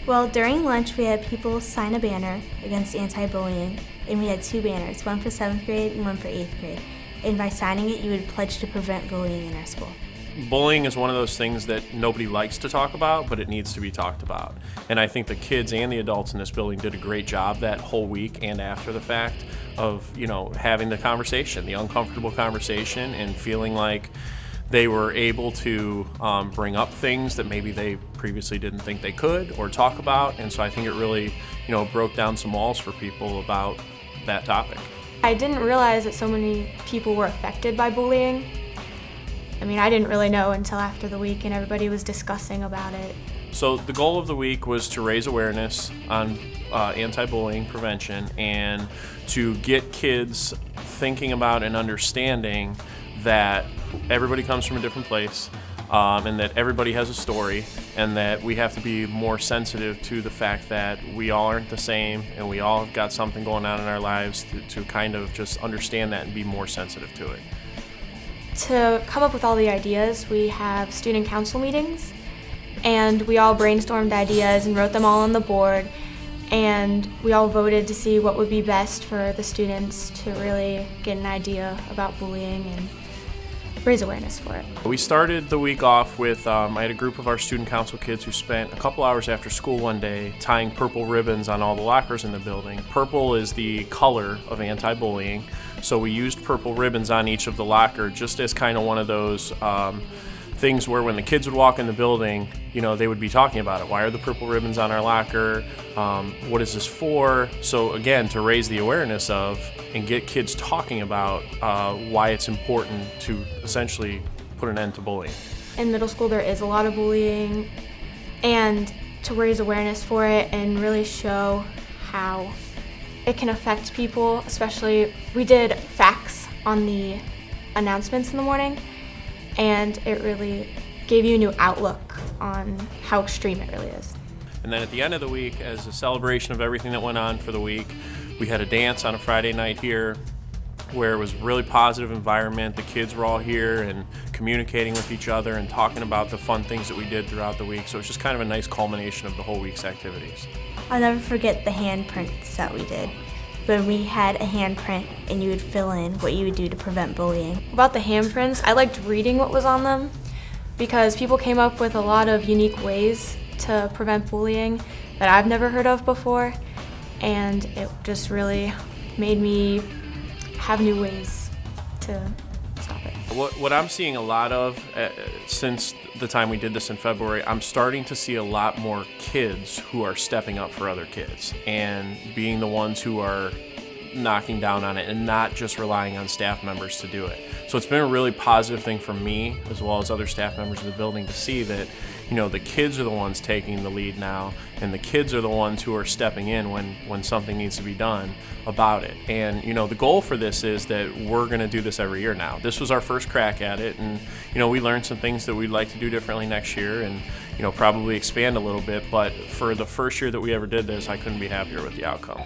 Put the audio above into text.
Well, during lunch, we had people sign a banner against anti-bullying, and we had 2 banners, one for 7th grade and one for 8th grade. And by signing it, you would pledge to prevent bullying in our school. Bullying is one of those things that nobody likes to talk about, but it needs to be talked about. And I think the kids and the adults in this building did a great job that whole week and after the fact of, having the conversation, the uncomfortable conversation, and feeling like they were able to bring up things that maybe they previously didn't think they could or talk about. And so I think it really, broke down some walls for people about that topic. I didn't realize that so many people were affected by bullying. I didn't really know until after the week and everybody was discussing about it. So the goal of the week was to raise awareness on anti-bullying prevention and to get kids thinking about and understanding that everybody comes from a different place, and that everybody has a story, and that we have to be more sensitive to the fact that we all aren't the same and we all have got something going on in our lives to kind of just understand that and be more sensitive to it. To come up with all the ideas, we have student council meetings, and we all brainstormed ideas and wrote them all on the board, and we all voted to see what would be best for the students to really get an idea about bullying and raise awareness for it. We started the week off with, I had a group of our student council kids who spent a couple hours after school one day tying purple ribbons on all the lockers in the building. Purple is the color of anti-bullying, so we used purple ribbons on each of the locker just as kind of one of those things where when the kids would walk in the building, they would be talking about it. Why are the purple ribbons on our locker? What is this for? So again, to raise the awareness of and get kids talking about why it's important to essentially put an end to bullying. In middle school, there is a lot of bullying, and to raise awareness for it and really show how it can affect people, especially we did facts on the announcements in the morning, and it really gave you a new outlook on how extreme it really is. And then at the end of the week, as a celebration of everything that went on for the week, we had a dance on a Friday night here where it was a really positive environment. The kids were all here and communicating with each other and talking about the fun things that we did throughout the week. So it's just kind of a nice culmination of the whole week's activities. I'll never forget the handprints that we did. When we had a handprint and you would fill in what you would do to prevent bullying. About the handprints, I liked reading what was on them because people came up with a lot of unique ways to prevent bullying that I've never heard of before, and it just really made me have new ways to stop it. What I'm seeing a lot of since the time we did this in February, I'm starting to see a lot more kids who are stepping up for other kids and being the ones who are knocking down on it and not just relying on staff members to do it. So it's been a really positive thing for me as well as other staff members in the building to see that the kids are the ones taking the lead now, and the kids are the ones who are stepping in when something needs to be done about it. And the goal for this is that we're going to do this every year now. This was our first crack at it, and we learned some things that we'd like to do differently next year and probably expand a little bit, but for the first year that we ever did this, I couldn't be happier with the outcome.